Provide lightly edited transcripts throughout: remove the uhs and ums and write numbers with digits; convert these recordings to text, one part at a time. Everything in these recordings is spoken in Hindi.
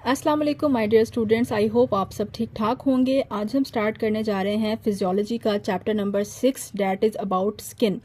अस्सलाम वालेकुम my dear students, I hope आप सब ठीक ठाक होंगे। आज हम स्टार्ट करने जा रहे हैं फिजियोलॉजी का chapter number 6 that is about skin.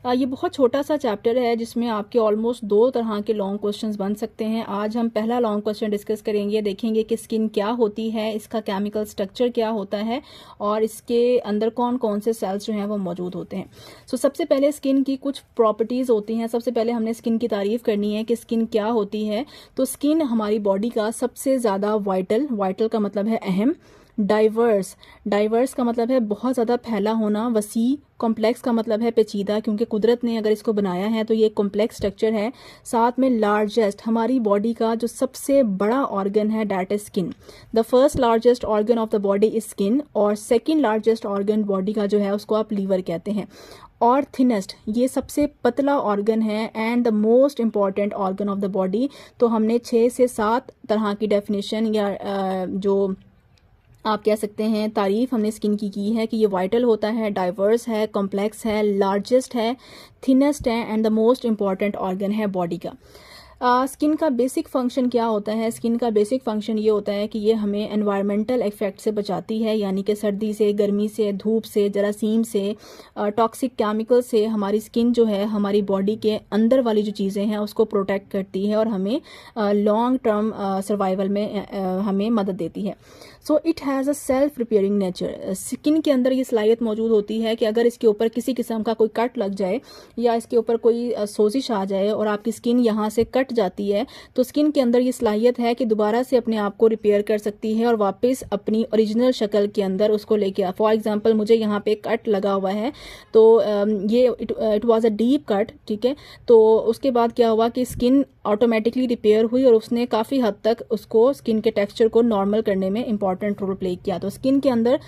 ये बहुत छोटा सा चैप्टर है जिसमें आपके ऑलमोस्ट 2 तरह के लॉन्ग क्वेश्चंस बन सकते हैं। आज हम पहला लॉन्ग क्वेश्चन डिस्कस करेंगे, देखेंगे कि स्किन क्या होती है, इसका केमिकल स्ट्रक्चर क्या होता है और इसके अंदर कौन कौन से सेल्स जो हैं वो मौजूद होते हैं। सबसे पहले स्किन की कुछ प्रॉपर्टीज़ होती हैं। सबसे पहले हमने स्किन की तारीफ़ करनी है कि स्किन क्या होती है। तो स्किन हमारी बॉडी का सबसे ज़्यादा वाइटल का मतलब है अहम, डाइवर्स का मतलब है बहुत ज़्यादा फैला होना, वसी, कॉम्प्लेक्स का मतलब है पेचीदा, क्योंकि कुदरत ने अगर इसको बनाया है तो ये कॉम्प्लेक्स स्ट्रक्चर है। साथ में लार्जेस्ट, हमारी बॉडी का जो सबसे बड़ा ऑर्गन है that is skin. The first largest organ of the body is skin, और सेकेंड लार्जेस्ट ऑर्गन बॉडी का जो है उसको आप लीवर कहते हैं। और थिनेस्ट, ये सबसे पतला ऑर्गन है and the most important organ of the body. तो हमने 6 से 7 तरह की डेफिनेशन या जो आप कह सकते हैं तारीफ हमने स्किन की है कि ये वाइटल होता है, डाइवर्स है, कॉम्प्लेक्स है, लार्जेस्ट है, थिनेस्ट है and the most important organ है बॉडी का। स्किन का बेसिक फंक्शन क्या होता है? स्किन का बेसिक फंक्शन ये होता है कि ये हमें एनवायरमेंटल इफेक्ट से बचाती है, यानी कि सर्दी से, गर्मी से, धूप से, जरासीम से, टॉक्सिक केमिकल से हमारी स्किन जो है हमारी बॉडी के अंदर वाली जो चीज़ें हैं उसको प्रोटेक्ट करती है और हमें लॉन्ग टर्म सर्वाइवल में हमें मदद देती है। So it has a self repairing nature. Skin के अंदर ये सलाहियत मौजूद होती है कि अगर इसके ऊपर किसी किस्म का कोई कट लग जाए या इसके ऊपर कोई सोजिश आ जाए और आपकी स्किन यहाँ से कट जाती है, तो स्किन के अंदर ये सलाहियत है कि दोबारा से अपने आप को रिपेयर कर सकती है और वापस अपनी ओरिजिनल शक्ल के अंदर उसको लेके आ। फॉर एग्जांपल मुझे यहाँ पे कट लगा हुआ है, तो ये it was a deep cut, ठीक है। तो उसके बाद क्या हुआ कि स्किन ऑटोमेटिकली रिपेयर हुई और उसने काफ़ी हद तक उसको स्किन के टेक्सचर को नॉर्मल करने में इंपॉर्टेंट रोल प्ले किया। तो स्किन के अंदर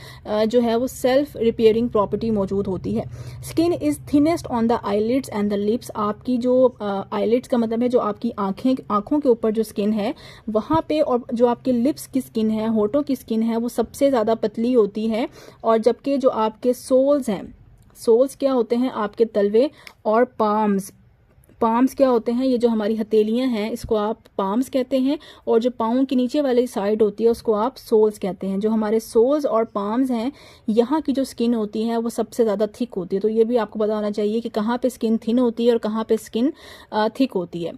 जो है वो सेल्फ रिपेयरिंग प्रॉपर्टी मौजूद होती है। Skin is thinnest on the eyelids and the lips. आपकी जो आईलिड्स का मतलब है जो आपकी आंखों के ऊपर जो स्किन है वहाँ पे, और जो आपके लिप्स की स्किन है, होठों की स्किन है, वो सबसे ज़्यादा पतली होती है। और जबकि जो आपके सोल्स हैं, सोल्स क्या होते हैं? आपके तलवे। और पाम्स क्या होते हैं? ये जो हमारी हथेलियां हैं इसको आप पाम्स कहते हैं, और जो पाँव की नीचे वाली साइड होती है उसको आप सोल्स कहते हैं। जो हमारे सोल्स और पाम्स हैं, यहाँ की जो स्किन होती है वो सबसे ज़्यादा थिक होती है। तो ये भी आपको पता होना चाहिए कि कहाँ पे स्किन थिन होती है और कहाँ पे स्किन थिक होती है।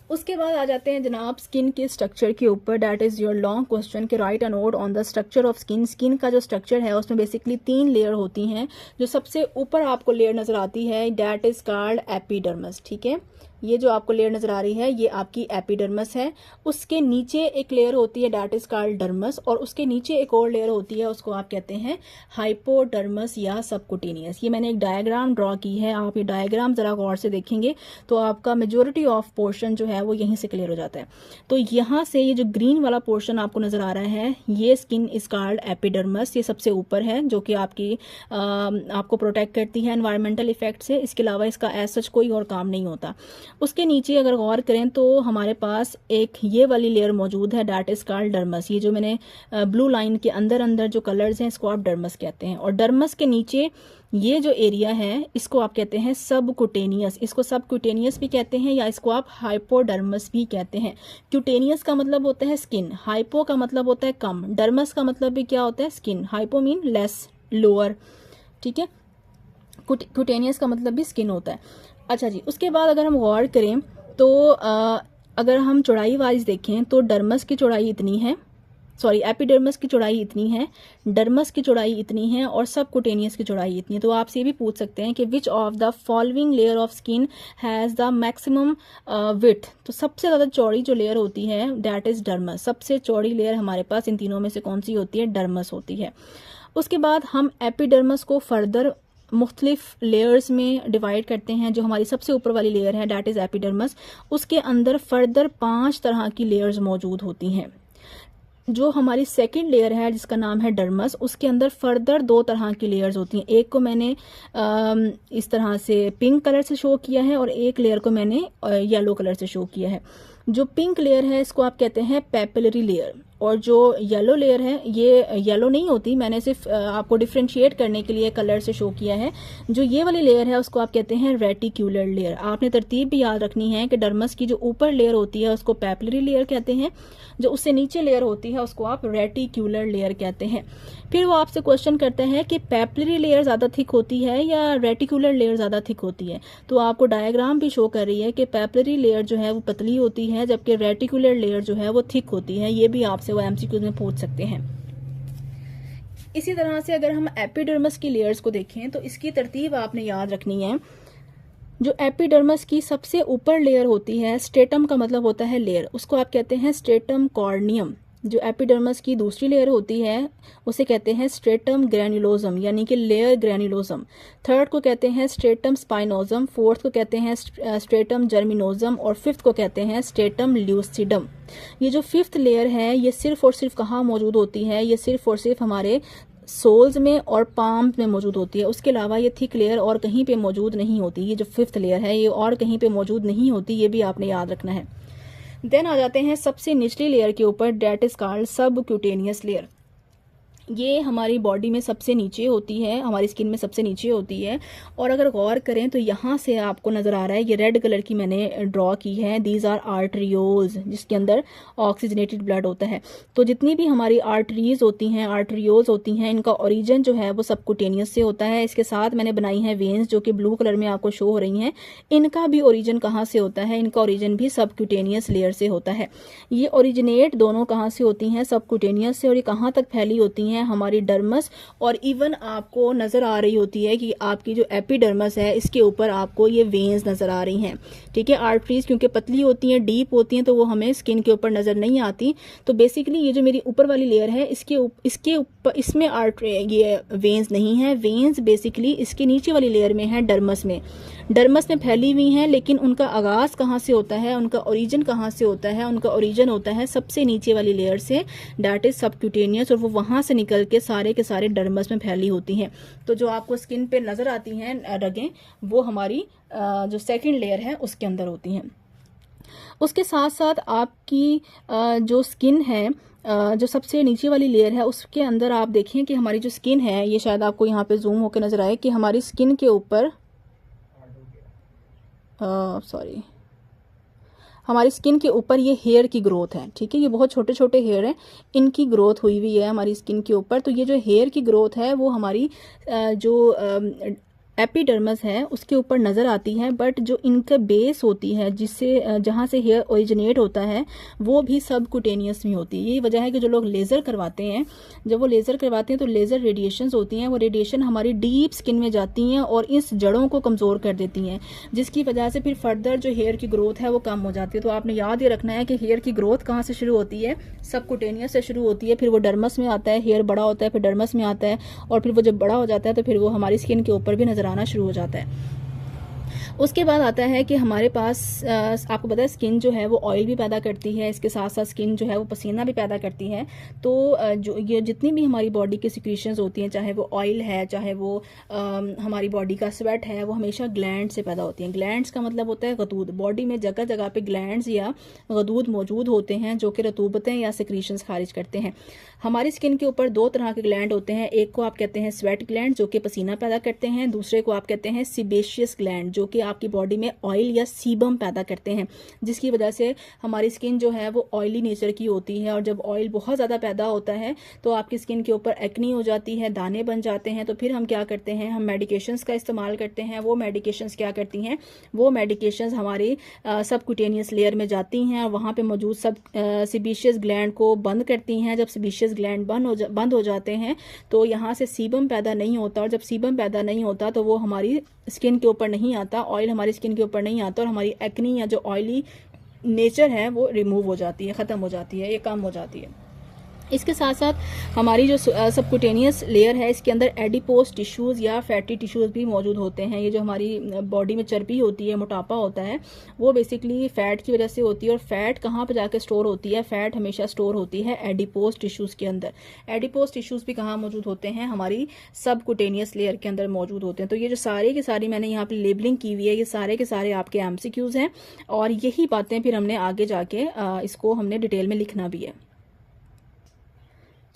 उसके बाद आ जाते हैं जनाब स्किन के स्ट्रक्चर के ऊपर। That is your long question कि write a note on the structure of skin. Skin का जो स्ट्रक्चर है उसमें बेसिकली 3 लेयर होती हैं। जो सबसे ऊपर आपको लेयर नज़र आती है डैट इज़ कॉल्ड एपिडर्मिस, ठीक है। ये जो आपको लेयर नज़र आ रही है ये आपकी एपिडर्मिस है। उसके नीचे एक लेयर होती है डैट इज़ कॉल्ड डर्मस, और उसके नीचे एक और लेयर होती है उसको आप कहते हैं हाइपोडर्मस या सबकुटेनियस। ये मैंने एक डायग्राम ड्रॉ की है, आप ये डायग्राम ज़रा गौर से देखेंगे तो आपका मेजोरिटी ऑफ पोर्शन जो है वो यहीं से क्लियर हो जाता है। तो यहाँ से ये जो ग्रीन वाला पोर्शन आपको नज़र आ रहा है ये स्किन इज़ कॉल्ड एपिडर्मस। ये सबसे ऊपर है जो कि आपको प्रोटेक्ट करती है एनवायरमेंटल इफेक्ट से। इसके अलावा इसका एज सच कोई और काम नहीं होता। उसके नीचे अगर गौर करें तो हमारे पास एक ये वाली लेयर मौजूद है डैट इज कॉल्ड डर्मस। ये जो मैंने ब्लू लाइन के अंदर अंदर जो कलर्स हैं इसको आप डर्मस कहते हैं। और डर्मस के नीचे ये जो एरिया है इसको आप कहते हैं सबकुटेनियस। इसको सबकुटेनियस भी कहते हैं या इसको आप हाइपोडर्मस भी कहते हैं। क्यूटेनियस का मतलब होता है स्किन, हाइपो का मतलब होता है कम, डर्मस का मतलब भी क्या होता है? Skin. Hypo mean less, lower, ठीक है। क्यूटेनियस का मतलब भी स्किन होता है। अच्छा जी, उसके बाद अगर हम गौर करें तो अगर हम चौड़ाई वाइज देखें तो डर्मस की चौड़ाई इतनी है, सॉरी एपिडर्मस की चौड़ाई इतनी है, डर्मस की चौड़ाई इतनी है और सबकुटेनियस की चौड़ाई इतनी है। तो आपसे ये भी पूछ सकते हैं कि which of the following layer of skin has the maximum width. तो सबसे ज़्यादा चौड़ी जो लेयर होती है डैट इज़ डर्मस। सबसे चौड़ी लेयर हमारे पास इन तीनों में से कौन सी होती है? डर्मस होती है। उसके बाद हम एपिडर्मस को फर्दर मुख्तलिफ लेयर्स में डिवाइड करते हैं। जो हमारी सबसे ऊपर वाली लेयर है डैट इज़ एपिडर्मस, उसके अंदर फर्दर 5 तरह की लेयर्स मौजूद होती हैं। जो हमारी सेकंड लेयर है जिसका नाम है डर्मस, उसके अंदर फर्दर 2 तरह की लेयर्स होती हैं। एक को मैंने इस तरह से पिंक कलर से शो किया है और एक लेयर को मैंने येलो कलर से शो किया है। जो पिंक लेयर है इसको आप कहते हैं पेपिलरी लेयर, और जो येलो लेयर है ये येलो नहीं होती, मैंने सिर्फ आपको डिफ्रेंशिएट करने के लिए कलर से शो किया है। जो ये वाली लेयर है उसको आप कहते हैं रेटिक्यूलर लेयर। आपने तरतीब भी याद रखनी है कि डर्मस की जो ऊपर लेयर होती है उसको पैपिलरी लेयर कहते हैं, जो उससे नीचे लेयर होती है उसको आप रेटिक्यूलर लेयर कहते हैं। फिर वो आपसे क्वेश्चन करता है कि पैपिलरी लेयर ज़्यादा थिक होती है या रेटिकुलर लेयर ज़्यादा थिक होती है। तो आपको डायग्राम भी शो कर रही है कि पैपिलरी लेयर जो है वो पतली होती है जबकि रेटिकुलर लेयर जो है वो थिक होती है। ये भी आपसे वो एमसीक्यूज में पूछ सकते हैं। इसी तरह से अगर हम एपिडर्मस की लेयर्स को देखें तो इसकी तरतीब आपने याद रखनी है। जो एपिडर्मस की सबसे ऊपर लेयर होती है, स्ट्रेटम का मतलब होता है लेयर, उसको आप कहते हैं स्ट्रेटम कॉर्नियम। जो एपिडर्मस की दूसरी लेयर होती है उसे कहते हैं स्ट्रेटम ग्रैन्युलोजम यानी कि लेयर ग्रैन्युलोजम। थर्ड को कहते हैं स्ट्रेटम स्पाइनोजम, फोर्थ को कहते हैं स्ट्रेटम जर्मिनोजम और फिफ्थ को कहते हैं स्ट्रेटम ल्यूसिडम। ये जो फिफ्थ लेयर है ये सिर्फ और सिर्फ कहाँ मौजूद होती है, ये सिर्फ और सिर्फ हमारे सोल्स में और पाम्स में मौजूद होती है। उसके अलावा ये थिक लेयर और कहीं पे मौजूद नहीं होती। ये जो फिफ्थ लेयर है ये और कहीं पे मौजूद नहीं होती, ये भी आपने याद रखना है। देन आ जाते हैं सबसे निचली लेयर के ऊपर, that is called subcutaneous layer. ये हमारी बॉडी में सबसे नीचे होती है, हमारी स्किन में सबसे नीचे होती है। और अगर गौर करें तो यहाँ से आपको नज़र आ रहा है, ये रेड कलर की मैंने ड्रॉ की है, दीज आर आर्टरियोल्स, जिसके अंदर ऑक्सीजनेटेड ब्लड होता है। तो जितनी भी हमारी आर्टरीज होती हैं, आर्टरियोल्स होती हैं, इनका ओरिजिन जो है वो सबक्यूटेनियस से होता है। इसके साथ मैंने बनाई है वेन्स जो कि ब्लू कलर में आपको शो हो रही हैं। इनका भी ओरिजिन कहाँ से होता है? इनका ओरिजिन भी सबक्यूटेनियस लेयर से होता है। ये ओरिजिनेट दोनों कहाँ से होती हैं? सबक्यूटेनियस से। और ये कहाँ तक फैली होती हैं? हमारी डर्मस, और इवन आपको नजर आ रही होती है कि आपकी जो एपिडर्मस है इसके ऊपर आपको ये वेन्स नजर आ रही हैं। ठीक है, आर्टरीज क्योंकि पतली होती हैं, डीप होती हैं, तो वो हमें स्किन के ऊपर नजर नहीं आती। तो बेसिकली ये जो मेरी ऊपर वाली लेयर है इसके ऊपर इसमें ये वेन्स नहीं है। वेन्स बेसिकली इसके नीचे वाली लेयर में है, डर्मस में। डर्मस में फैली हुई हैं, लेकिन उनका आगाज कहाँ से होता है, उनका ओरिजिन कहाँ से होता है? उनका ओरिजिन होता है सबसे नीचे वाली लेयर से, दैट इज सबक्यूटेनियस, और वो वहां से निकल के सारे डर्मस में फैली होती हैं। तो जो आपको स्किन पे नजर आती हैं रगें, वो हमारी जो सेकंड लेयर है उसके अंदर होती हैं। उसके साथ साथ आपकी जो स्किन है, जो सबसे नीचे वाली लेयर है उसके अंदर आप देखें कि हमारी जो स्किन है, ये शायद आपको यहाँ पे जूम होकर नजर आए कि हमारी स्किन के ऊपर हमारी स्किन के ऊपर ये हेयर की ग्रोथ है। ठीक है, ये बहुत छोटे छोटे हेयर हैं, इनकी ग्रोथ हुई हुई है हमारी स्किन के ऊपर। तो ये जो हेयर की ग्रोथ है वो हमारी जो एपिडर्मस है उसके ऊपर नज़र आती है, बट जो इनका बेस होती है जिससे जहाँ से हेयर ओरिजिनेट होता है वो भी सबक्यूटेनियस में होती है। यही वजह है कि जो लोग लेज़र करवाते हैं, जब वो लेज़र करवाते हैं तो लेज़र रेडिएशंस होती हैं, वो रेडिएशन हमारी डीप स्किन में जाती हैं और इस जड़ों को कमज़ोर कर देती हैं, जिसकी वजह से फिर फर्दर जो हेयर की ग्रोथ है वो कम हो जाती है। तो आपने याद ये रखना है कि हेयर की ग्रोथ कहाँ से शुरू होती है? सबक्यूटेनियस से शुरू होती है, फिर वो डर्मस में आता है, हेयर बड़ा होता है, फिर डर्मस में आता है, और फिर वो जब बड़ा हो जाता है तो फिर वो हमारी स्किन के ऊपर भी आना शुरू हो जाता है। उसके बाद आता है कि हमारे पास आपको पता है स्किन जो है वो ऑयल भी पैदा करती है, इसके साथ साथ स्किन जो है वो पसीना भी पैदा करती है। तो जो ये जितनी भी हमारी बॉडी की सिक्रीशंस होती हैं, चाहे वो ऑयल है, चाहे वो हमारी बॉडी का स्वेट है, वो हमेशा ग्लैंड से पैदा होती हैं। ग्लैंड्स का मतलब होता है गदूद। बॉडी में जगह जगह पे ग्लैंड्स या गदूद मौजूद होते हैं जो कि रतूबतें या सिक्रीशंस खारिज करते हैं। हमारी स्किन के ऊपर दो तरह के ग्लैंड होते हैं, एक को आप कहते हैं स्वेट ग्लैंड जो कि पसीना पैदा करते हैं, दूसरे को आप कहते हैं सीबेशियस ग्लैंड जो कि आपकी बॉडी में ऑयल या सीबम पैदा करते हैं, जिसकी वजह से हमारी स्किन जो है वो ऑयली नेचर की होती है। और जब ऑयल बहुत ज़्यादा पैदा होता है तो आपकी स्किन के ऊपर एक्नी हो जाती है, दाने बन जाते हैं। तो फिर हम क्या करते हैं? हम मेडिकेशंस का इस्तेमाल करते हैं। वो मेडिकेशंस क्या करती हैं? वो मेडिकेशंस हमारी सबक्यूटेनियस लेयर में जाती हैं और वहाँ पे मौजूद सब सीबेशियस ग्लैंड को बंद करती हैं। जब सीबेशियस ग्लैंड बंद हो जाते हैं तो यहाँ से सीबम पैदा नहीं होता, और जब सीबम पैदा नहीं होता तो वो हमारी स्किन के ऊपर नहीं आता, ऑयल हमारी स्किन के ऊपर नहीं आता, और हमारी एक्नी या जो ऑयली नेचर है वो रिमूव हो जाती है, ख़त्म हो जाती है, ये कम हो जाती है। इसके साथ साथ हमारी जो सबक्यूटेनियस लेयर है इसके अंदर एडिपोस टिश्यूज़ या फैटी टिश्यूज़ भी मौजूद होते हैं। ये जो हमारी बॉडी में चर्बी होती है, मोटापा होता है, वो बेसिकली फ़ैट की वजह से होती है। और फैट कहाँ पर जाकर स्टोर होती है? फैट हमेशा स्टोर होती है एडिपोस टिश्यूज़ के अंदर। एडिपोस टिश्यूज़ भी कहाँ मौजूद होते हैं? हमारी सबक्यूटेनियस लेयर के अंदर मौजूद होते हैं। तो ये जो सारे की सारी मैंने यहाँ पर लेबलिंग की हुई है, ये सारे के सारे आपके MCQs हैं, और यही बातें फिर हमने आगे जाके इसको हमने डिटेल में लिखना भी है।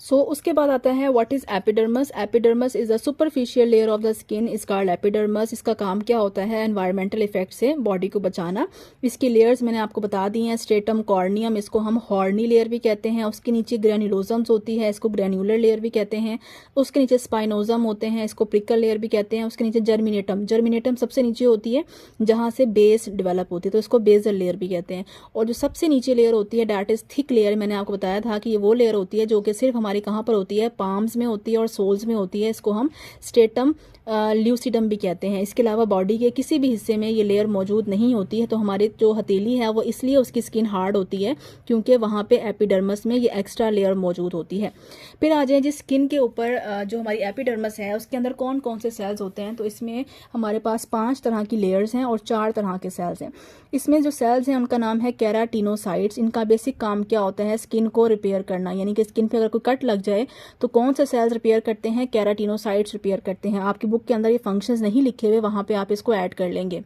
उसके बाद आता है what is epidermis. Epidermis is a superficial layer of the skin is called epidermis. इसका काम क्या होता है, एनवायरमेंटल इफेक्ट से बॉडी को बचाना। इसकी लेयर्स मैंने आपको बता दी हैं, स्ट्रेटम, कॉर्नियम, इसको हम हॉर्नी लेयर भी कहते हैं। उसके नीचे ग्रेन्युलोजम्स होती है, इसको ग्रेन्युलर लेयर भी कहते हैं। उसके नीचे स्पाइनोजम होते हैं, इसको प्रिकल लेयर भी कहते हैं। उसके नीचे जर्मिनेटम, जर्मिनेटम सबसे नीचे होती है जहाँ से बेस डेवलप होती है, तो इसको बेसल लेयर भी कहते हैं। और जो सबसे नीचे लेयर होती है डैट इज थिक लेयर, मैंने आपको बताया था कि ये वो लेयर होती है जो कि सिर्फ हमारी कहाँ पर होती है, पाम्स में होती है और सोल्स में होती है। इसको हम स्ट्रेटम ल्यूसिडम भी कहते हैं। इसके अलावा बॉडी के किसी भी हिस्से में ये लेयर मौजूद नहीं होती है। तो हमारी जो हथेली है वो इसलिए उसकी स्किन हार्ड होती है क्योंकि वहाँ पे एपिडर्मस में ये एक्स्ट्रा लेयर मौजूद होती है। फिर आ जाए जी स्किन के ऊपर, जो हमारी एपिडर्मस है उसके अंदर कौन कौन से सेल्स होते हैं। तो इसमें हमारे पास 5 तरह की लेयर्स हैं और 4 तरह के सेल्स हैं। इसमें जो सेल्स हैं उनका नाम है केराटिनोसाइट्स। इनका बेसिक काम क्या होता है, स्किन को रिपेयर करना, यानी कि स्किन पे अगर कोई कट लग जाए तो कौन से सेल्स रिपेयर करते हैं, केराटिनोसाइट्स रिपेयर करते हैं। आपकी बुक के अंदर ये फंक्शंस नहीं लिखे हुए, वहां पे आप इसको ऐड कर लेंगे।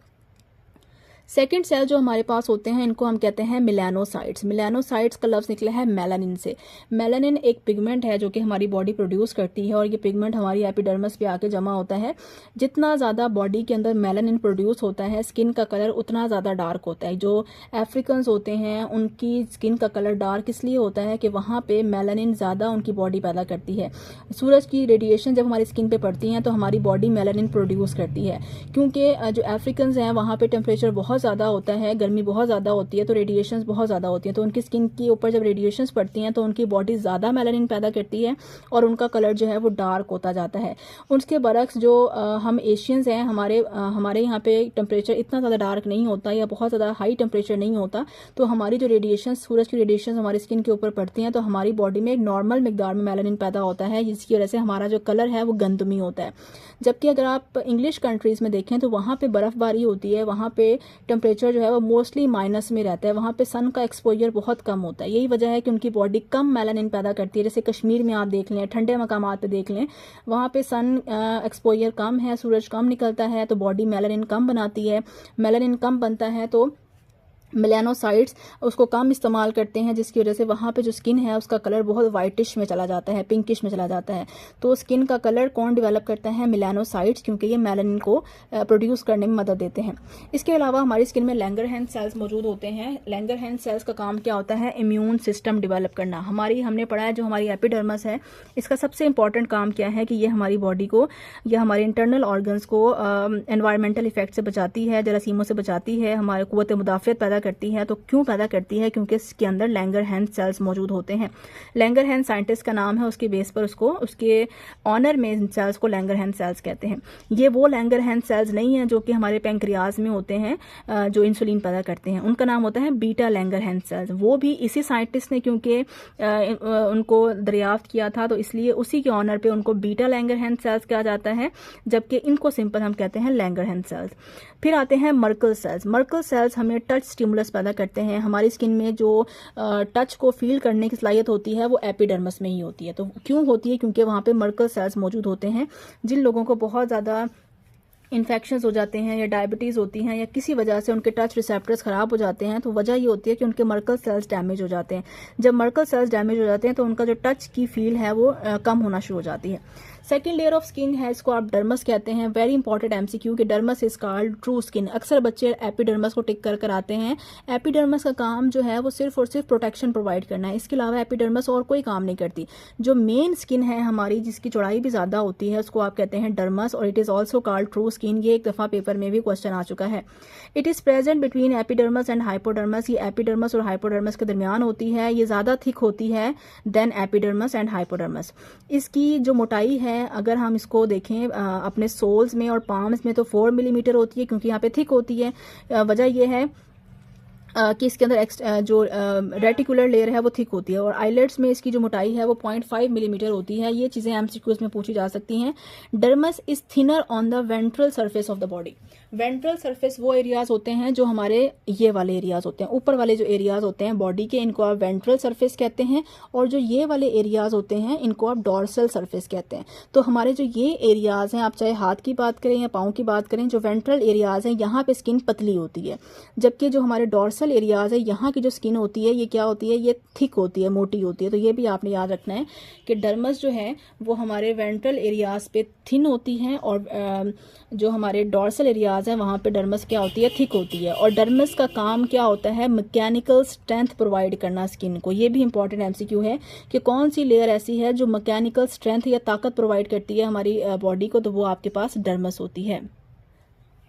सेकेंड सेल जो हमारे पास होते हैं इनको हम कहते हैं मिलानोसाइट्स। मिलानोसाइट्स का लफ्ज निकला है मेलानिन से। मेलानिन एक पिगमेंट है जो कि हमारी बॉडी प्रोड्यूस करती है और ये पिगमेंट हमारी एपिडर्मस पे आके जमा होता है। जितना ज़्यादा बॉडी के अंदर मेलानिन प्रोड्यूस होता है स्किन का कलर उतना ज़्यादा डार्क होता है। जो अफ्रीकन्स होते हैं उनकी स्किन का कलर डार्क इसलिए होता है कि वहाँ पे मेलानिन ज़्यादा उनकी बॉडी पैदा करती है। सूरज की रेडिएशन जब हमारी स्किन पे पड़ती हैं तो हमारी बॉडी मेलानिन प्रोड्यूस करती है। क्योंकि जो अफ्रीकन्स हैं वहाँ पे टेम्परेचर बहुत ज़्यादा होता है, गर्मी बहुत ज़्यादा होती है, तो रेडिएशंस बहुत ज़्यादा होती हैं। तो उनकी स्किन के ऊपर जब रेडिएशंस पड़ती हैं तो उनकी बॉडी ज़्यादा मेलानिन पैदा करती है और उनका कलर जो है वो डार्क होता जाता है। उसके बरक्स जो हम एशियंस हैं, हमारे यहाँ पे टेम्परेचर इतना ज़्यादा डार्क नहीं होता या बहुत ज़्यादा हाई टेम्परेचर नहीं होता, तो हमारी जो रेडिएशन, सूरज की रेडिएशन हमारी स्किन के ऊपर पड़ती हैं तो हमारी बॉडी में एक नॉर्मल मिकदार में मेलानिन पैदा होता है, जिसकी वजह से हमारा जो कलर है वो गंदमी होता है। जबकि अगर आप इंग्लिश कंट्रीज़ में देखें तो वहाँ पे बर्फ़बारी होती है, वहाँ पे टेम्परेचर जो है वो मोस्टली माइनस में रहता है, वहाँ पे सन का एक्सपोजर बहुत कम होता है। यही वजह है कि उनकी बॉडी कम मेलानिन पैदा करती है। जैसे कश्मीर में आप देख लें, ठंडे मकामात पे देख लें, वहाँ पे सन एक्सपोजर कम है, सूरज कम निकलता है तो बॉडी मेलानिन कम बनाती है। मेलानिन कम बनता है तो मेलानोसाइट्स उसको कम इस्तेमाल करते हैं, जिसकी वजह से वहाँ पे जो स्किन है उसका कलर बहुत वाइटिश में चला जाता है, पिंकिश में चला जाता है। तो स्किन का कलर कौन डेवलप करता है, मेलानोसाइट्स, क्योंकि ये मेलानिन को प्रोड्यूस करने में मदद देते हैं। इसके अलावा हमारी स्किन में लैंगरहैंस सेल्स मौजूद होते हैं। लैंगरहैंस सेल्स का काम क्या होता है, इम्यून सिस्टम डेवलप करना। हमने पढ़ा है जो हमारी एपिडर्मस है इसका सबसे इंपॉर्टेंट काम क्या है कि ये हमारी बॉडी को या हमारे इंटरनल ऑर्गन्स को एनवायरमेंटल इफेक्ट से बचाती है, जरासीमों से बचाती है, हमारे कुव्वत मुदाफ़ियत पैदा करती है। तो क्यों पैदा करती है, क्योंकि इसके अंदर लैंगरहैंस सेल्स मौजूद होते हैं। लैंगरहैंस साइंटिस्ट का नाम है, उसके बेस पर उसके ऑनर में इन सेल्स को लैंगरहैंस सेल्स कहते हैं। ये वो लैंगरहैंस सेल्स नहीं है जो कि हमारे पैंक्रियाज में होते हैं, जो इंसुलिन पैदा करते हैं। उनका नाम होता है बीटा लैंगरहैंस सेल्स। वो भी इसी साइंटिस्ट ने क्योंकि उनको दरियाफ्त किया था तो इसलिए उसी के ऑनर पे उनको बीटा लैंगरहैंस सेल्स कहा जाता है, जबकि इनको सिंपल हम कहते हैं लैंगरहैंस सेल्स। फिर आते हैं मर्कल सेल्स। मर्कल सेल्स हमें टच स्टिमुलस पैदा करते हैं। हमारी स्किन में जो टच को फील करने की सलाहियत होती है वो एपिडर्मस में ही होती है। तो क्यों होती है, क्योंकि वहाँ पे मर्कल सेल्स मौजूद होते हैं। जिन लोगों को बहुत ज़्यादा इन्फेक्शंस हो जाते हैं या डायबिटीज़ होती हैं या किसी वजह से उनके टच रिसेप्टर्स ख़राब हो जाते हैं, तो वजह ये होती है कि उनके मर्कल सेल्स डैमेज हो जाते हैं। जब मर्कल सेल्स डैमेज हो जाते हैं तो उनका जो टच की फील है वो कम होना शुरू हो जाती है। सेकेंड लेयर ऑफ स्किन है, इसको आप डर्मस कहते हैं। वेरी इंपॉर्टेंट एमसीक्यू कि dermis is called true skin. अक्सर बच्चे एपिडर्मस को टिक कर आते हैं। एपिडर्मस का काम जो है वो सिर्फ और सिर्फ प्रोटेक्शन प्रोवाइड करना है, इसके अलावा एपिडर्मस और कोई काम नहीं करती। जो मेन स्किन है हमारी, जिसकी चौड़ाई भी ज़्यादा होती है, उसको आप कहते हैं डर्मस और it is also called true skin. ये एक दफ़ा पेपर में भी क्वेश्चन आ चुका है। It is present between epidermis and hypodermis. ये एपिडर्मस और हाइपोडर्मस के दरमियान होती है। ये ज़्यादा थिक होती है देन एपिडर्मस एंड हाइपोडर्मस। इसकी जो मोटाई है, अगर हम इसको देखें अपने सोल्स में और पाम्स में, तो 4 मिलीमीटर होती है, क्योंकि यहाँ पे थिक होती है। वजह यह है कि इसके अंदर जो रेटिकुलर लेयर है वो थिक होती है। और आईलेट्स में इसकी जो मोटाई है वो 0.5 मिलीमीटर होती है। ये चीज़ें एमसीक्यूज में पूछी जा सकती हैं। Dermis is thinner on the ventral surface of the body. Ventral surface वो एरियाज होते हैं जो हमारे ये वाले एरियाज होते हैं, ऊपर वाले जो एरियाज होते हैं बॉडी के, इनको आप वेंट्रल सरफेस कहते हैं। और जो ये वाले एरियाज होते हैं इनको आप डॉर्सल सरफेस कहते हैं। तो हमारे जो ये एरियाज हैं, आप चाहे हाथ की बात करें या पाँव की बात करें, जो वेंट्रल एरियाज हैं यहाँ पे स्किन पतली होती है, जबकि जो हमारे डॉर्सल डॉर्सल एरियाज है, यहाँ की जो स्किन होती है ये क्या होती है, ये थिक होती है, मोटी होती है। तो ये भी आपने याद रखना है कि डर्मस जो है वो हमारे वेंट्रल एरियाज पे थिन होती है और जो हमारे डॉर्सल एरियाज हैं वहाँ पे डर्मस क्या होती है, थिक होती है। और डर्मस का काम क्या होता है, मैकेनिकल स्ट्रेंथ प्रोवाइड करना स्किन को। ये भी इंपॉर्टेंट एमसीक्यू है कि कौन सी लेयर ऐसी है जो मैकेनिकल स्ट्रेंथ या ताकत प्रोवाइड करती है हमारी बॉडी को, तो वो आपके पास डर्मस होती है।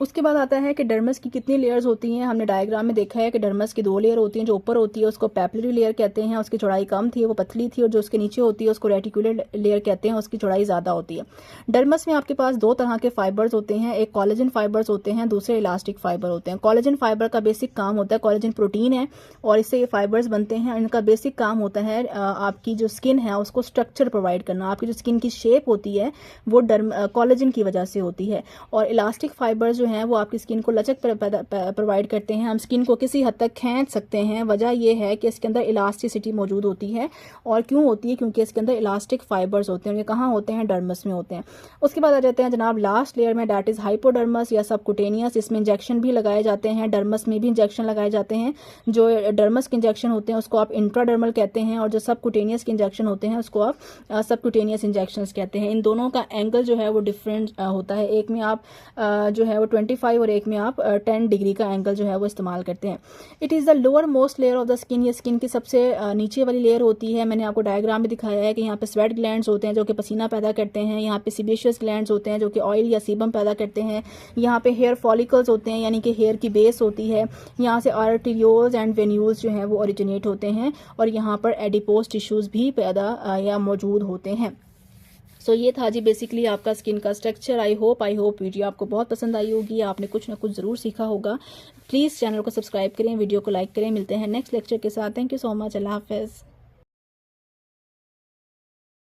उसके बाद आता है कि डर्मस की कितनी लेयर्स होती हैं। हमने डायग्राम में देखा है कि डर्मस की 2 लेयर होती हैं। जो ऊपर होती है उसको पेपिलरी लेयर कहते हैं, उसकी चौड़ाई कम थी, वो पतली थी। और जो उसके नीचे होती है उसको रेटिकुलर लेयर कहते हैं, उसकी चौड़ाई ज़्यादा होती है। डर्मस में आपके पास 2 तरह के फाइबर्स होते हैं, एक कोलेजन फाइबर्स होते हैं, दूसरे इलास्टिक फाइबर होते हैं। कोलेजन फाइबर का बेसिक काम होता है, कोलेजन प्रोटीन है और इससे ये फाइबर्स बनते हैं। इनका बेसिक काम होता है आपकी जो स्किन है उसको स्ट्रक्चर प्रोवाइड करना। आपकी जो स्किन की शेप होती है वो कोलेजन की वजह से होती है। और इलास्टिक फाइबर्स जो हैं वो आपकी स्किन को लचक प्रोवाइड करते हैं। हम स्किन को किसी हद तक खींच सकते हैं। वजह यह है कि इसके अंदर इलास्टिसिटी मौजूद होती है। और क्यों होती है, क्योंकि इसके अंदर इलास्टिक फाइबर्स होते हैं। ये कहाँ होते हैं, डर्मस में होते हैं। उसके बाद आ जाते हैं जनाब लास्ट लेयर में, डैट इज हाइपोडर्मस या सबकुटेनियस। इसमें इंजेक्शन भी लगाए जाते हैं, डर्मस में भी इंजेक्शन लगाए जाते हैं। जो डर्मस के इंजेक्शन होते हैं उसको आप इंट्राडर्मल कहते हैं और जो सबकुटेनियस के इंजेक्शन होते हैं उसको आप सबकुटेनियस इंजेक्शन कहते हैं। इन दोनों का एंगल जो है वो डिफरेंट होता है। एक में आप जो है वो 25 और एक में आप 10 डिग्री का एंगल जो है वो इस्तेमाल करते हैं। It is the lower most layer of the skin. ये स्किन की सबसे नीचे वाली लेयर होती है। मैंने आपको डायग्राम में दिखाया है कि यहाँ पे स्वेट ग्लैंड्स होते हैं जो कि पसीना पैदा करते हैं। यहाँ पे सिबेशियस ग्लैंड्स होते हैं जो कि ऑयल या सीबम पैदा करते हैं। यहाँ पे हेयर फॉलिकल्स होते हैं यानी कि हेयर की बेस होती है। यहाँ से आर्टेरियोल्स एंड वेन्यूल्स जो हैं वो ओरिजिनेट होते हैं और यहाँ पर एडिपोज टिश्यूज़ भी पैदा या मौजूद होते हैं। सो ये था जी बेसिकली आपका स्किन का स्ट्रक्चर। आई होप वीडियो आपको बहुत पसंद आई होगी, आपने कुछ ना कुछ ज़रूर सीखा होगा। प्लीज़ चैनल को सब्सक्राइब करें, वीडियो को लाइक करें। मिलते हैं नेक्स्ट लेक्चर के साथ। Thank you so much. अल्लाह हाफ़िज़।